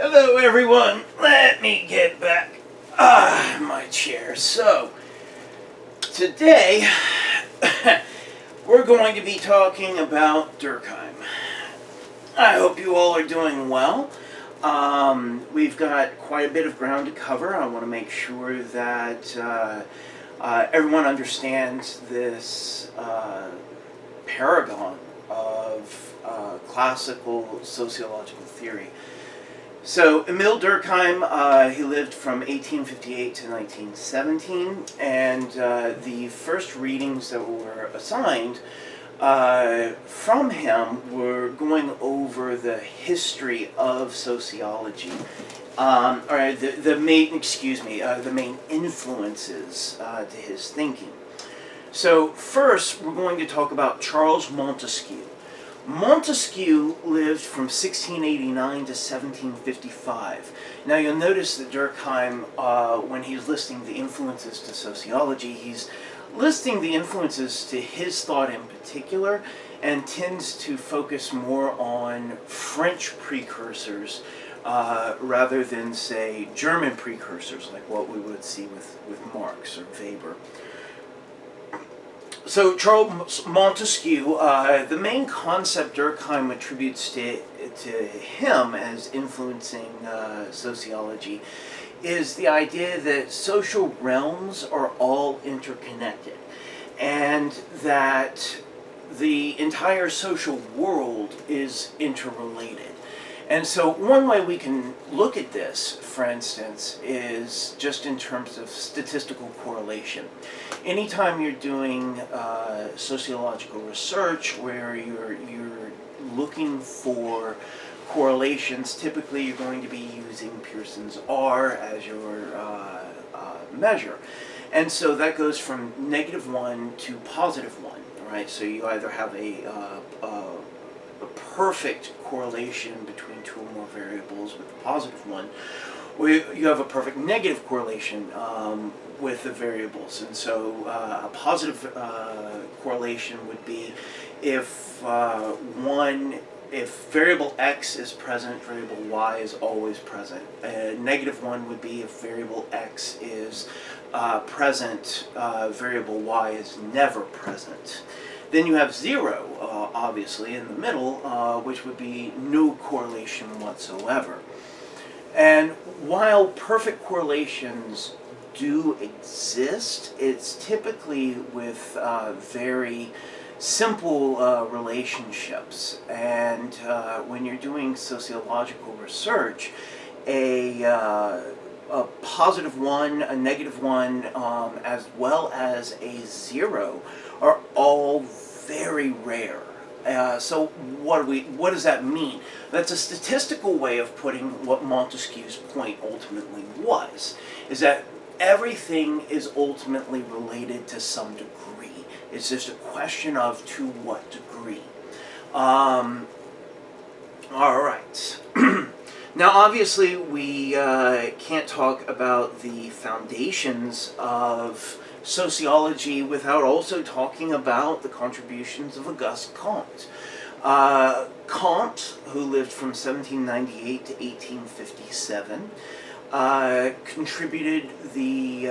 Hello everyone, let me get back my chair. So, today we're going to be talking about Durkheim. I hope you all are doing well. We've got quite a bit of ground to cover. I want to make sure that everyone understands this paragon of classical sociological theory. So, Emil Durkheim, he lived from 1858 to 1917, and the first readings that were assigned from him were going over the history of sociology, or the main influences to his thinking. So, first, we're going to talk about Charles Montesquieu. Montesquieu lived from 1689 to 1755. Now you'll notice that Durkheim, when he's listing the influences to sociology, he's listing the influences to his thought in particular, and tends to focus more on French precursors rather than, say, German precursors, like what we would see with Marx or Weber. So Charles Montesquieu, the main concept Durkheim attributes to him as influencing sociology is the idea that social realms are all interconnected, and that the entire social world is interrelated. And so one way we can look at this, for instance, is just in terms of statistical correlation. Anytime you're doing sociological research where you're looking for correlations, typically you're going to be using Pearson's R as your measure. And so that goes from -1 to +1, right? So you either have a perfect correlation between two or more variables with a +1, or you have a perfect negative correlation with the variables. And so a positive correlation would be if if variable x is present, variable y is always present. -1 would be if variable x is present, variable y is never present. Then you have 0, obviously, in the middle, which would be no correlation whatsoever. And while perfect correlations do exist, it's typically with very simple relationships. And when you're doing sociological research, a +1, a -1, as well as a 0 are all very rare. So what does that mean? That's a statistical way of putting what Montesquieu's point ultimately was, is that everything is ultimately related to some degree. It's just a question of to what degree. All right. Now, obviously, we can't talk about the foundations of sociology without also talking about the contributions of Auguste Comte. Comte, who lived from 1798 to 1857, contributed the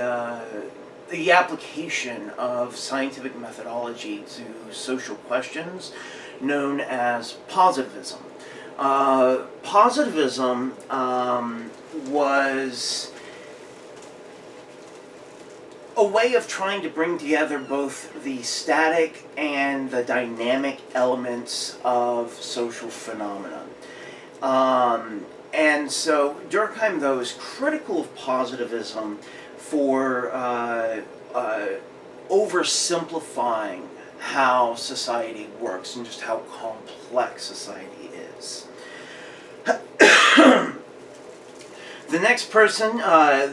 application of scientific methodology to social questions known as positivism. Positivism was a way of trying to bring together both the static and the dynamic elements of social phenomena. And so Durkheim, though, is critical of positivism for oversimplifying how society works and just how complex society is. The next person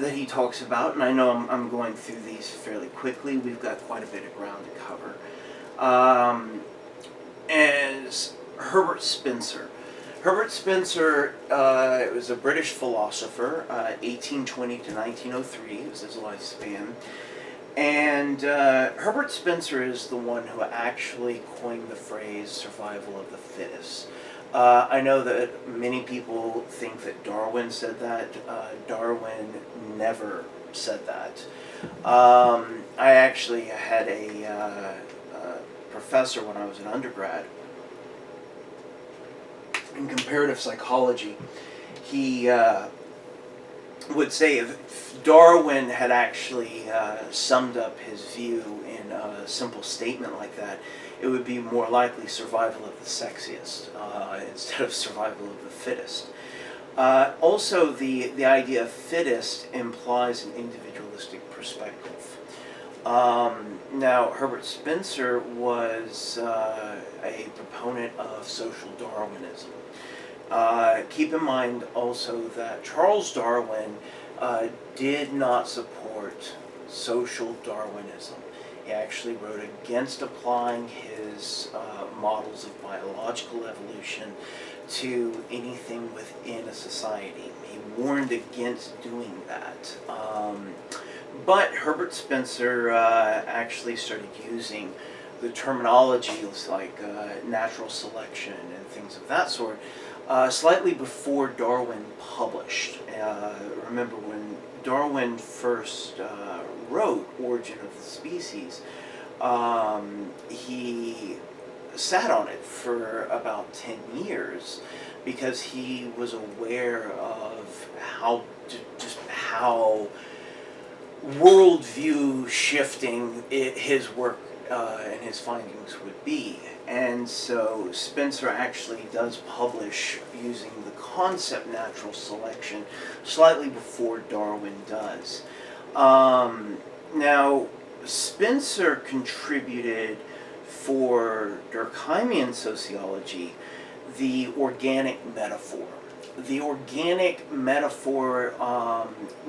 that he talks about, and I know I'm going through these fairly quickly, we've got quite a bit of ground to cover, is Herbert Spencer. Herbert Spencer was a British philosopher, 1820 to 1903 was his lifespan. And Herbert Spencer is the one who actually coined the phrase survival of the fittest. I know that many people think that Darwin said that. Darwin never said that. I actually had a professor when I was an undergrad in comparative psychology. He would say if Darwin had actually summed up his view in a simple statement like that, it would be more likely survival of the sexiest instead of survival of the fittest. Also, the idea of fittest implies an individualistic perspective. Now, Herbert Spencer was a proponent of social Darwinism. Keep in mind also that Charles Darwin did not support social Darwinism. He actually wrote against applying his models of biological evolution to anything within a society. He warned against doing that. But Herbert Spencer actually started using the terminologies like natural selection and things of that sort slightly before Darwin published. Remember when Darwin first wrote Origin of the Species, he sat on it for about 10 years because he was aware of how worldview shifting his work and his findings would be. And so Spencer actually does publish using the concept natural selection slightly before Darwin does. Now, Spencer contributed for Durkheimian sociology the organic metaphor. The organic metaphor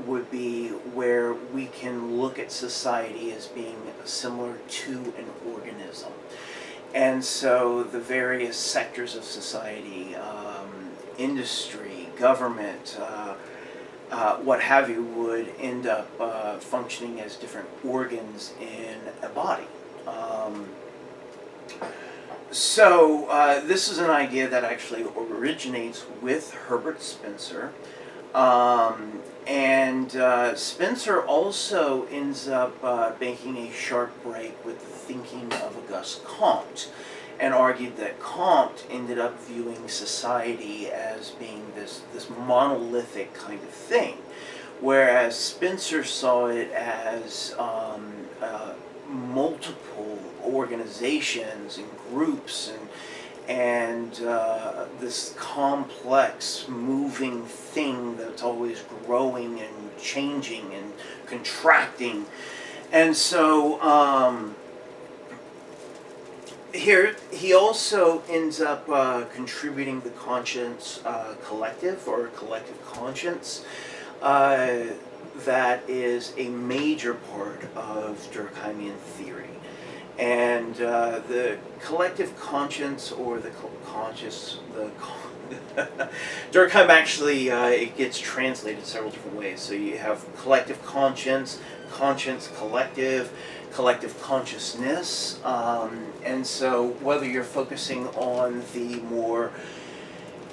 would be where we can look at society as being similar to an organism. And so the various sectors of society, industry, government, what have you, would end up functioning as different organs in a body. So this is an idea that actually originates with Herbert Spencer. And Spencer also ends up making a sharp break with the thinking of Auguste Comte, and argued that Comte ended up viewing society as being this monolithic kind of thing, whereas Spencer saw it as multiple organizations and groups and this complex moving thing that's always growing and changing and contracting. And so here he also ends up contributing the conscience collective, or collective conscience, that is a major part of Durkheimian theory. And the collective conscience, or the conscious, Durkheim actually, it gets translated several different ways. So you have collective conscience, conscience collective, collective consciousness. And so whether you're focusing on the more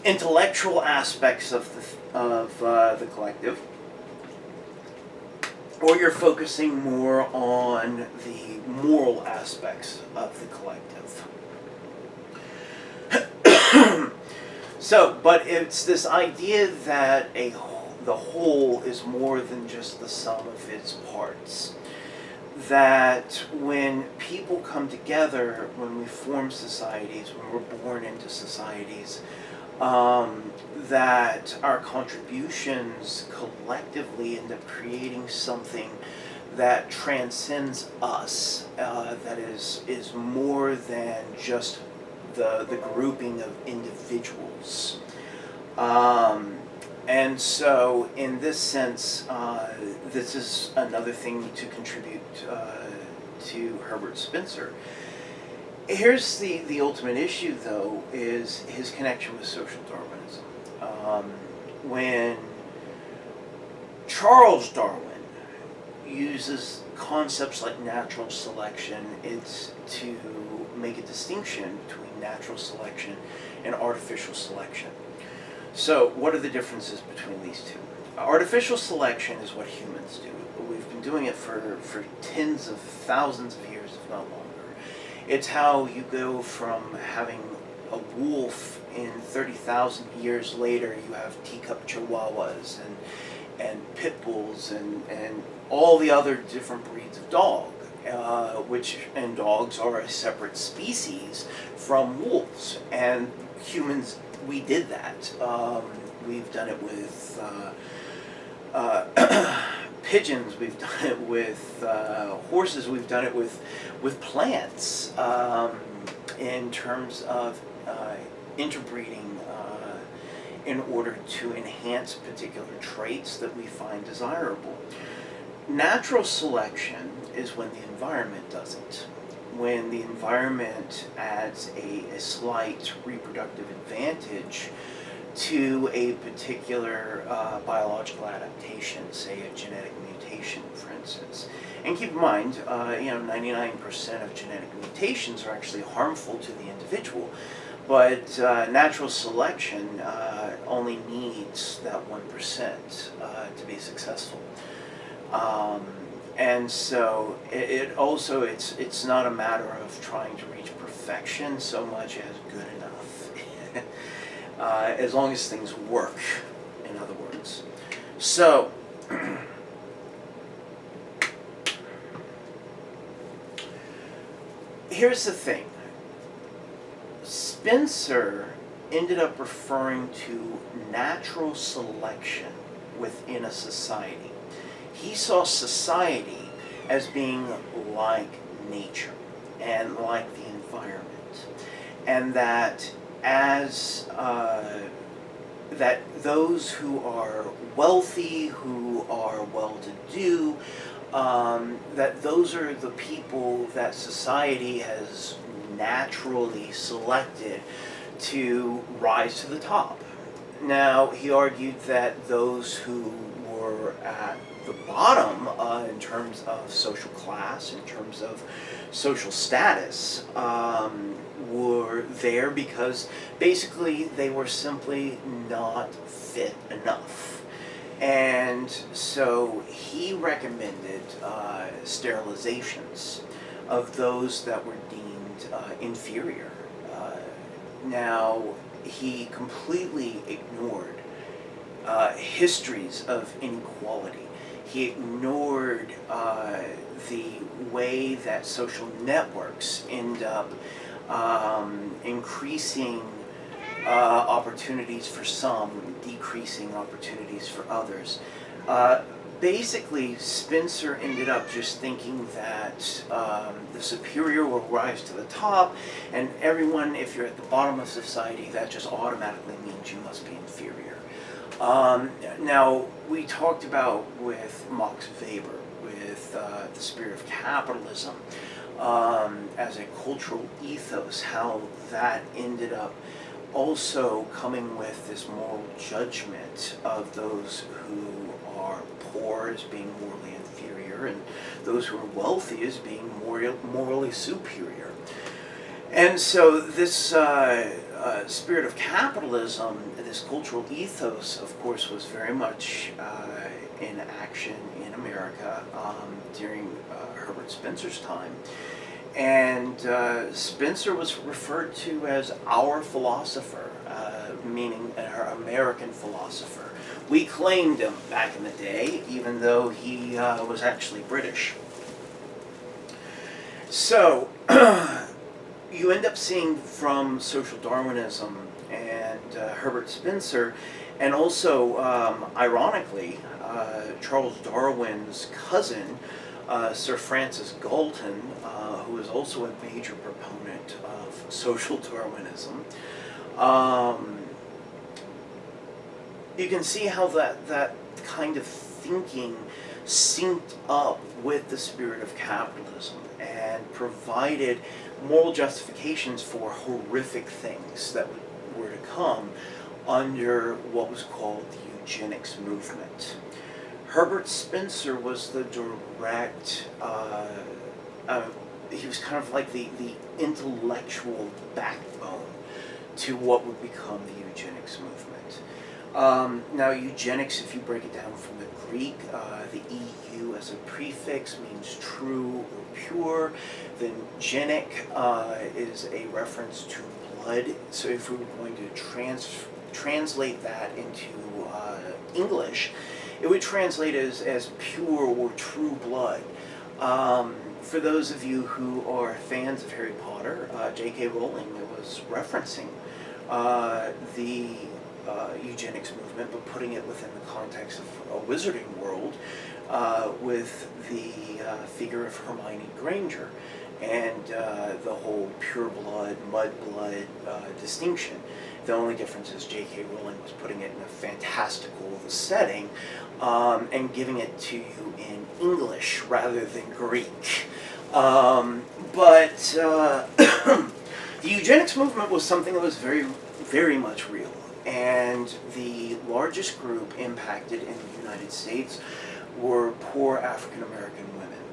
intellectual aspects of the collective, or you're focusing more on the moral aspects of the collective. So, but it's this idea that the whole is more than just the sum of its parts. That when people come together, when we form societies, when we're born into societies, that our contributions collectively end up creating something that transcends us, that is more than just the grouping of individuals. And so in this sense, this is another thing to contribute to Herbert Spencer. Here's the ultimate issue, though, is his connection with social Darwinism. When Charles Darwin uses concepts like natural selection, it's to make a distinction between natural selection and artificial selection. So, what are the differences between these two? Artificial selection is what humans do. We've been doing it for tens of thousands of years, if not longer. It's how you go from having a wolf in 30,000 years later, you have teacup chihuahuas and pit bulls and all the other different breeds of dog, and dogs are a separate species from wolves. And humans, we did that. We've done it with pigeons, we've done it with horses, we've done it with plants in terms of interbreeding in order to enhance particular traits that we find desirable. Natural selection is when the environment doesn't. When the environment adds a slight reproductive advantage to a particular biological adaptation, say a genetic mutation, for instance. And keep in mind, 99% of genetic mutations are actually harmful to the individual, but natural selection only needs that 1% to be successful. And so it's not a matter of trying to reach perfection so much as good enough. As long as things work, in other words. So, here's the thing. Spencer ended up referring to natural selection within a society. He saw society as being like nature and like the environment, and that that those who are wealthy, who are well-to-do, that those are the people that society has naturally selected to rise to the top. Now, he argued that those who were at the bottom in terms of social class, in terms of social status, were there because basically they were simply not fit enough. And so he recommended sterilizations of those that were deemed inferior. Now, he completely ignored histories of inequality. He ignored the way that social networks end up increasing opportunities for some, decreasing opportunities for others. Basically, Spencer ended up just thinking that the superior will rise to the top, and everyone, if you're at the bottom of society, that just automatically means you must be inferior. Now, we talked about with Max Weber, with the spirit of capitalism, as a cultural ethos, how that ended up also coming with this moral judgment of those who are poor as being morally inferior and those who are wealthy as being morally superior. And so this spirit of capitalism, this cultural ethos, of course, was very much in action in America during Herbert Spencer's time. And Spencer was referred to as our philosopher, meaning our American philosopher. We claimed him back in the day, even though he was actually British. So, you end up seeing from social Darwinism and Herbert Spencer, and also, ironically, Charles Darwin's cousin, Sir Francis Galton, who was also a major proponent of social Darwinism. You can see how that kind of thinking synced up with the spirit of capitalism and provided moral justifications for horrific things that were to come under what was called the eugenics movement. Herbert Spencer was the direct he was kind of like the intellectual backbone to what would become the eugenics movement. Now, eugenics, if you break it down from the Greek, the EU as a prefix means true or pure. Then genic is a reference to blood. So if we were going to translate that into English, it would translate as pure or true blood. For those of you who are fans of Harry Potter, J.K. Rowling was referencing the eugenics movement, but putting it within the context of a wizarding world with the figure of Hermione Granger and the whole pure blood, mud blood distinction. The only difference is J.K. Rowling was putting it in a fantastical setting and giving it to you in English rather than Greek. But the eugenics movement was something that was very, very much real. And the largest group impacted in the United States were poor African American women.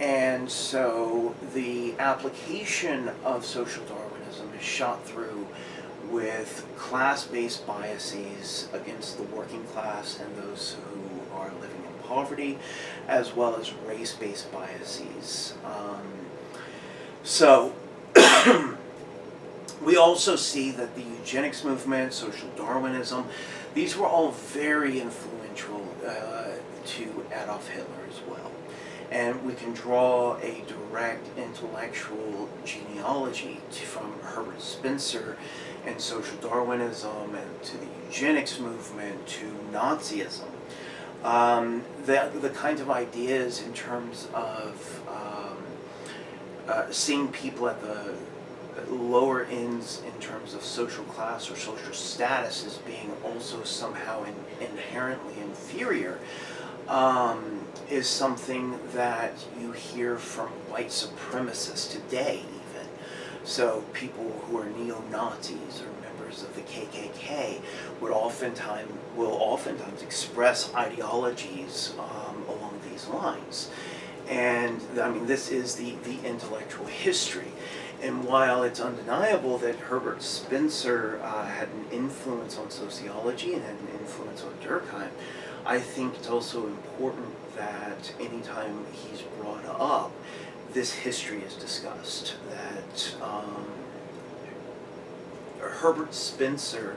And so the application of social Darwinism is shot through with class-based biases against the working class and those who are living in poverty, as well as race-based biases. So we also see that the eugenics movement, social Darwinism, these were all very influential to Adolf Hitler as well. And we can draw a direct intellectual genealogy from Herbert Spencer and social Darwinism and to the eugenics movement to Nazism. The kinds of ideas in terms of seeing people at the lower ends in terms of social class or social status as being also somehow inherently inferior is something that you hear from white supremacists today even. So people who are neo-Nazis or members of the KKK will oftentimes express ideologies along these lines. And I mean, this is the intellectual history. And while it's undeniable that Herbert Spencer had an influence on sociology and had an influence on Durkheim, I think it's also important that anytime he's brought up, this history is discussed. That Herbert Spencer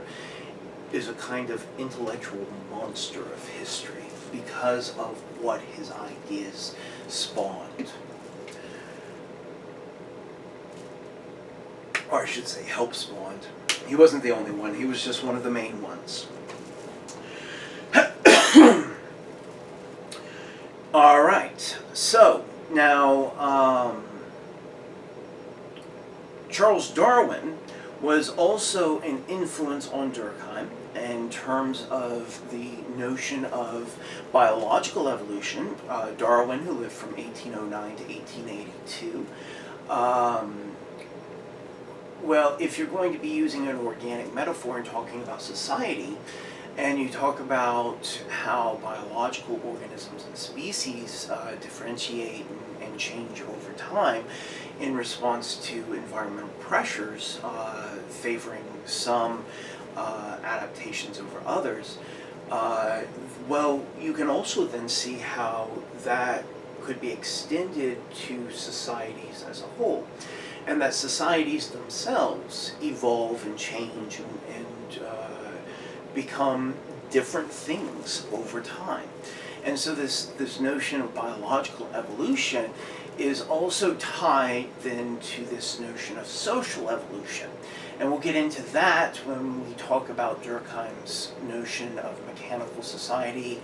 is a kind of intellectual monster of history because of what his ideas spawned. Or I should say helped spawned. He wasn't the only one, he was just one of the main ones. Alright, so now Charles Darwin was also an influence on Durkheim in terms of the notion of biological evolution. Darwin, who lived from 1809 to 1882, well, if you're going to be using an organic metaphor and talking about society, and you talk about how biological organisms and species differentiate and change over time in response to environmental pressures, favoring some adaptations over others, well, you can also then see how that could be extended to societies as a whole. And that societies themselves evolve and change and become different things over time. And so this notion of biological evolution is also tied then to this notion of social evolution. And we'll get into that when we talk about Durkheim's notion of mechanical society,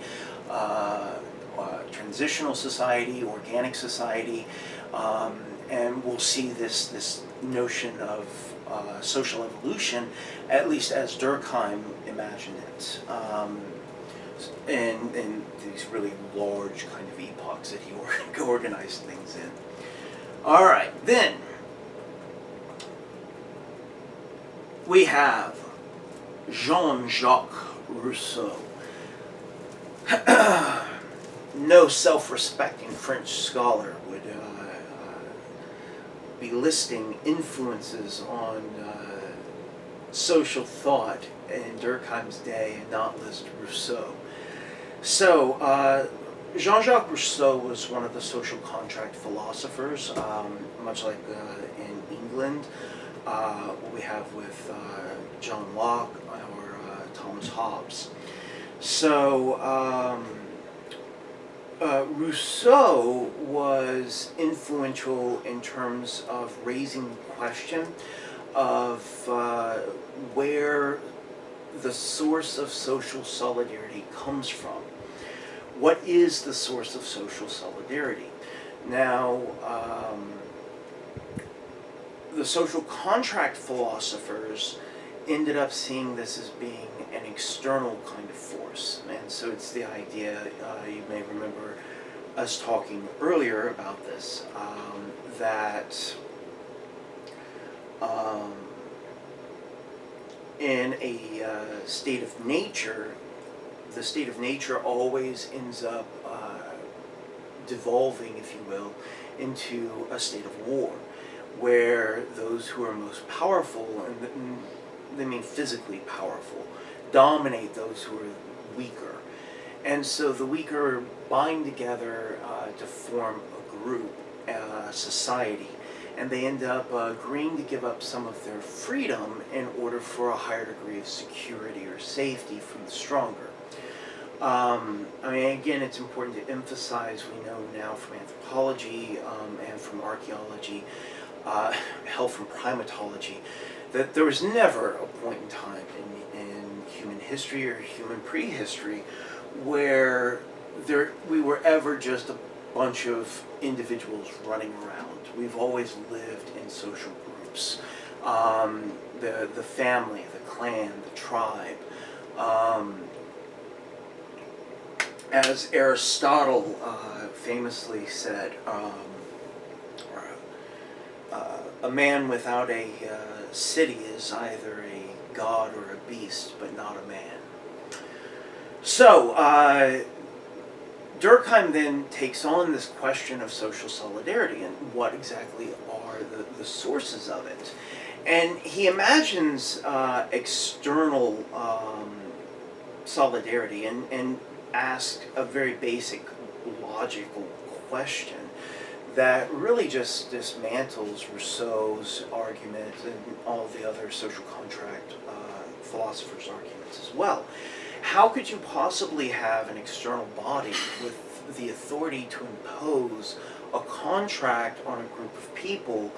transitional society, organic society, and we'll see this notion of social evolution, at least as Durkheim imagined it, in these really large kind of epochs that he organized things in. All right, then we have Jean-Jacques Rousseau. No self-respecting French scholar would be listing influences on social thought in Durkheim's day and not list Rousseau. So, Jean-Jacques Rousseau was one of the social contract philosophers, much like in England, what we have with John Locke or Thomas Hobbes. So, Rousseau was influential in terms of raising the question of where the source of social solidarity comes from. What is the source of social solidarity? Now, the social contract philosophers ended up seeing this as being an external kind of force. And so it's the idea, you may remember us talking earlier about this, that in a state of nature, the state of nature always ends up devolving, if you will, into a state of war, where those who are most powerful, and they mean physically powerful, dominate those who are weaker. And so the weaker bind together to form a group, a society, and they end up agreeing to give up some of their freedom in order for a higher degree of security or safety from the stronger. I mean, again, it's important to emphasize, we know now from anthropology and from archaeology, hell, from primatology, that there was never a point in time in human history or human prehistory where we were ever just a bunch of individuals running around. We've always lived in social groups. The family, the clan, the tribe. As Aristotle famously said, a man without a city is either a god or a beast, but not a man. So, Durkheim then takes on this question of social solidarity and what exactly are the sources of it. And he imagines external solidarity and asks a very basic logical question that really just dismantles Rousseau's argument and all the other social contract philosophers' arguments as well. How could you possibly have an external body with the authority to impose a contract on a group of people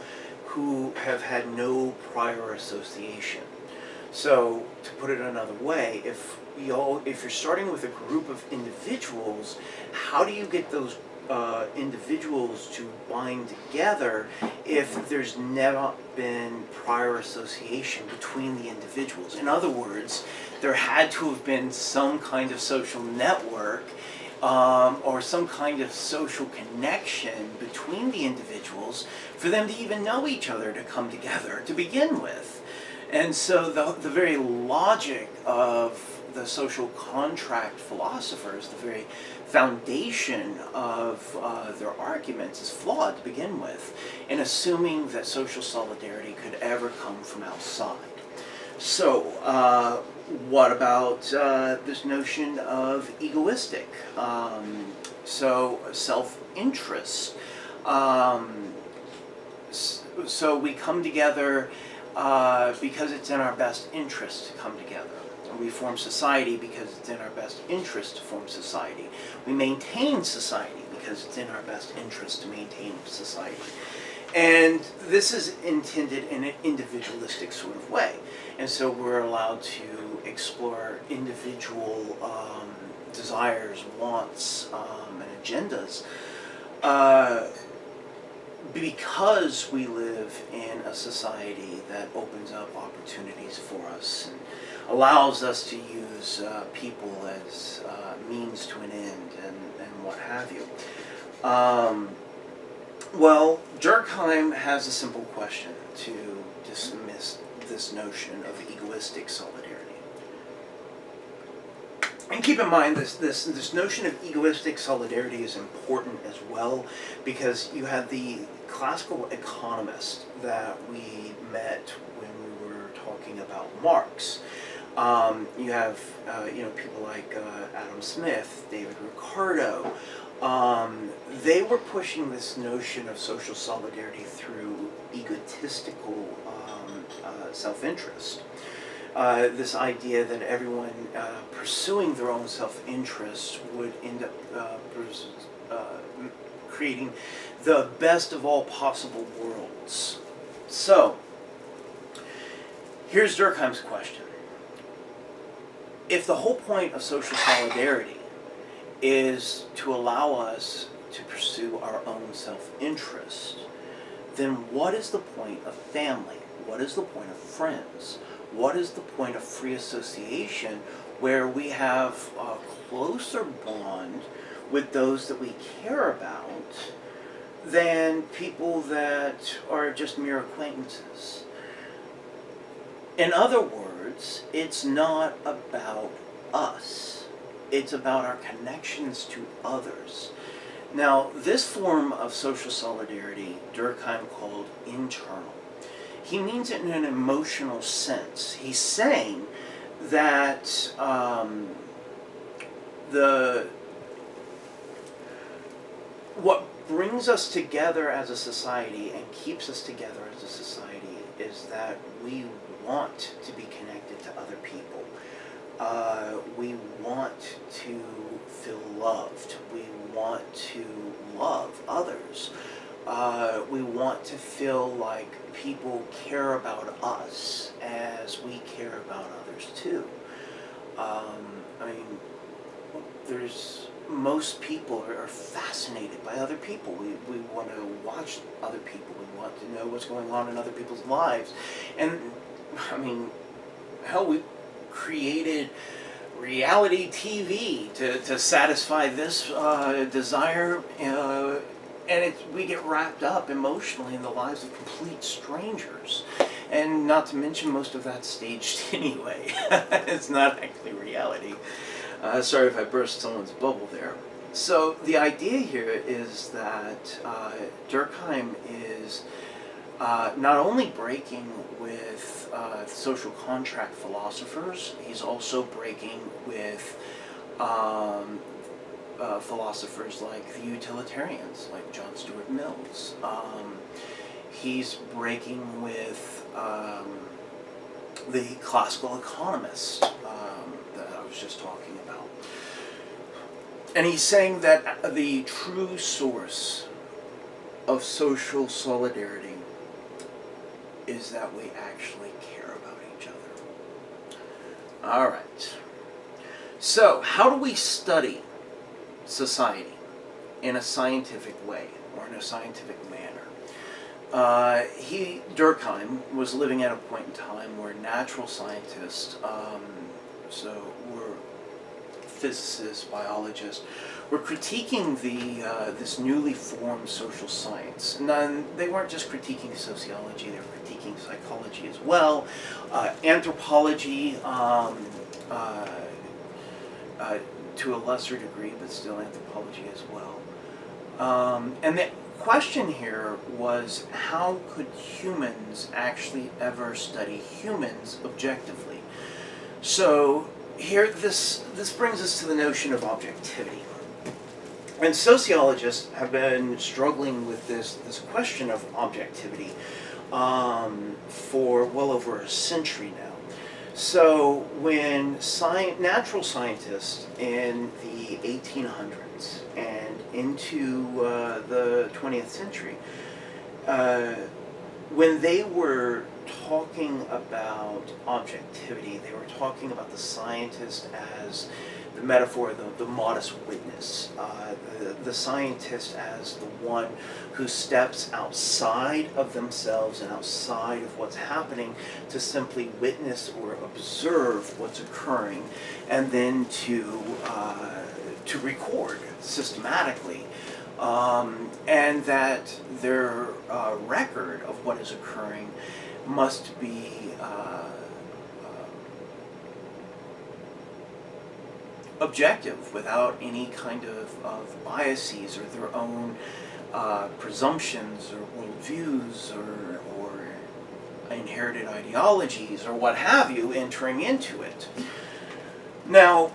who have had no prior association? So, to put it another way, if you're starting with a group of individuals, how do you get those individuals to bind together if there's never been prior association between the individuals? In other words, there had to have been some kind of social network or some kind of social connection between the individuals for them to even know each other, to come together to begin with. And so the very logic of the social contract philosophers, the very foundation of their arguments is flawed to begin with, in assuming that social solidarity could ever come from outside. So, what about this notion of egoistic? So, self-interest. So we come together because it's in our best interest to come together. We form society because it's in our best interest to form society. We maintain society because it's in our best interest to maintain society. And this is intended in an individualistic sort of way. And so we're allowed to explore individual desires, wants, and agendas because we live in a society that opens up opportunities for us and allows us to use people as means to an end and what have you. Well, Durkheim has a simple question to dismiss this notion of egoistic solidarity. And keep in mind this notion of egoistic solidarity is important as well, because you have the classical economist that we met when we were talking about Marx. You have people like Adam Smith, David Ricardo. They were pushing this notion of social solidarity through egotistical self-interest. This idea that everyone pursuing their own self-interest would end up creating the best of all possible worlds. So, here's Durkheim's question. If the whole point of social solidarity is to allow us to pursue our own self-interest, then what is the point of family? What is the point of friends? What is the point of free association, where we have a closer bond with those that we care about than people that are just mere acquaintances? In other words, it's not about us. It's about our connections to others. Now, this form of social solidarity, Durkheim called internal. He means it in an emotional sense. He's saying that what brings us together as a society and keeps us together as a society is that we want to be connected to other people. We want to feel loved. We want to love others. We want to feel like people care about us as we care about others too. Most people are fascinated by other people. We want to watch other people. We want to know what's going on in other people's lives. And we created reality TV to satisfy this desire, and we get wrapped up emotionally in the lives of complete strangers. And not to mention, most of that's staged anyway. It's not actually reality. Sorry if I burst someone's bubble there. So the idea here is that Durkheim is not only breaking with social contract philosophers, he's also breaking with philosophers like the utilitarians, like John Stuart Mill's. He's breaking with the classical economists that I was just talking about. And he's saying that the true source of social solidarity is that we actually care about each other. All right. So, how do we study society in a scientific way, or in a scientific manner? Durkheim was living at a point in time where natural scientists, were physicists, biologists, were critiquing this newly formed social science. And they weren't just critiquing sociology, they were critiquing psychology as well, anthropology, to a lesser degree, but still anthropology as well. And the question here was, how could humans actually ever study humans objectively? So here, this brings us to the notion of objectivity. And sociologists have been struggling with this question of objectivity for well over a century now. So when natural scientists in the 1800s and into the 20th century, when they were talking about objectivity, they were talking about the scientist as the metaphor, the modest witness, the scientist as the one who steps outside of themselves and outside of what's happening to simply witness or observe what's occurring, and then to record systematically, and that their record of what is occurring must be objective, without any kind of biases or their own presumptions or worldviews or inherited ideologies or what have you entering into it. Now,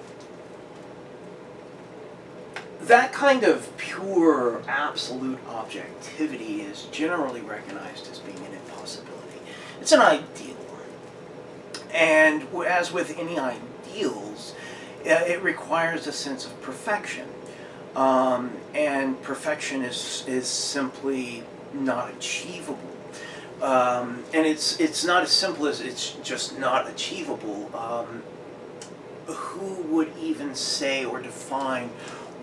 that kind of pure, absolute objectivity is generally recognized as being an impossibility. It's an ideal. And as with any ideals, it requires a sense of perfection. And perfection is simply not achievable. And it's not as simple as it's just not achievable. Who would even say or define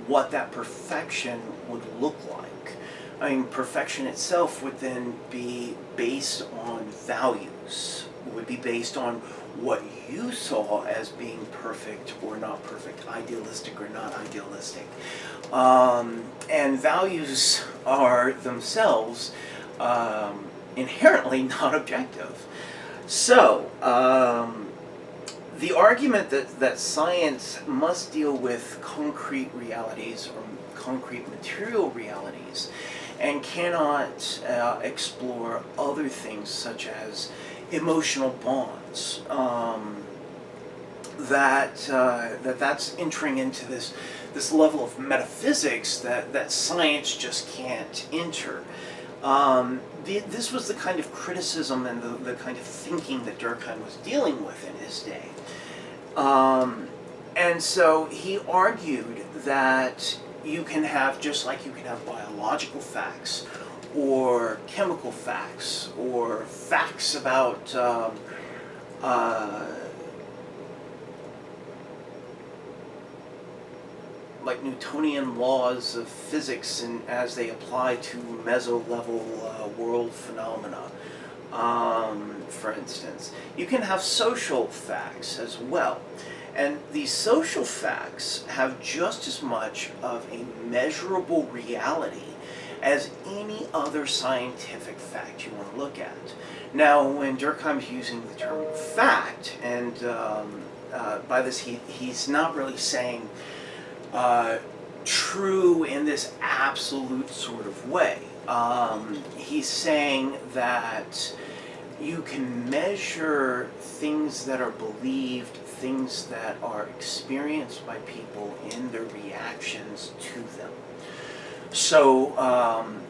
what that perfection would look like? I mean, perfection itself would then be based on values. It would be based on what you saw as being perfect or not perfect, idealistic or not idealistic. And values are themselves inherently not objective. So, the argument that science must deal with concrete realities or concrete material realities and cannot explore other things such as emotional bonds, that's entering into this level of metaphysics that science just can't enter. This was the kind of criticism and the kind of thinking that Durkheim was dealing with in his day. And so he argued that you can have, just like you can have biological facts or chemical facts or facts about like Newtonian laws of physics and as they apply to meso-level world phenomena, for instance. You can have social facts as well. And these social facts have just as much of a measurable reality as any other scientific fact you want to look at. Now, when Durkheim's using the term fact, and by this he's not really saying true in this absolute sort of way. He's saying that you can measure things that are believed, things that are experienced by people in their reactions to them. So,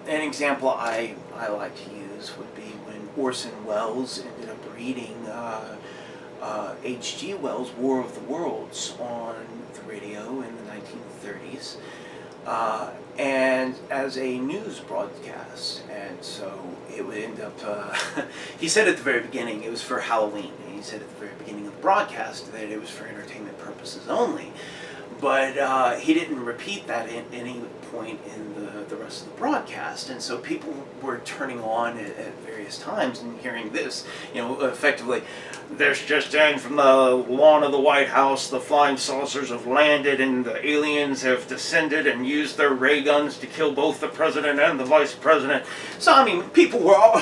an example I like to use would be when Orson Welles ended up reading H.G. Wells' War of the Worlds on the radio in the 1930s, and as a news broadcast. And so it would end up, he said at the very beginning it was for Halloween, and he said at the very beginning of the broadcast that it was for entertainment purposes only. But he didn't repeat that at any point in the rest of the broadcast. And so people were turning on at various times and hearing this, effectively, "This just in from the lawn of the White House, the flying saucers have landed and the aliens have descended and used their ray guns to kill both the president and the vice president." So, I mean, people were all